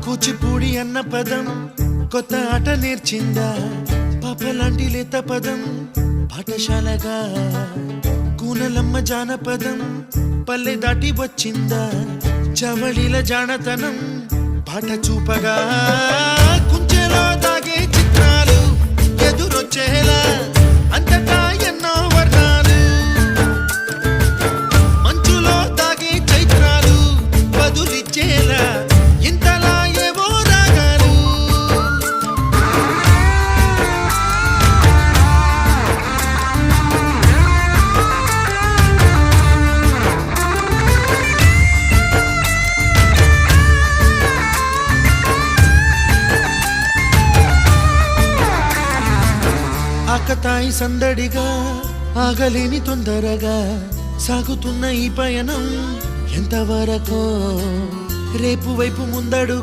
కూచిపూడి అన్న పదం కొత్త ఆట నేర్చిందా పాపలాంటి లేత పదం పాఠశాలగా కూనలమ్మ జానపదం పల్లె దాటి వచ్చిందా చవళిల జానతనం పాట చూపగా కుంచెలో దాగే చిత్రాలు ఎదురొచ్చేలా అంతటా ఎన్నో వర్ణాలు మంచులో దాగే చైత్రాలు బదులిచ్చేలా ఇంతలా ఏవో రాగాలు ఆకతాయి సందడిగా ఆగలేని తొందరగా సాగుతున్న ఈ పయనం ఎంతవరకో రేపు వైపు ముందడు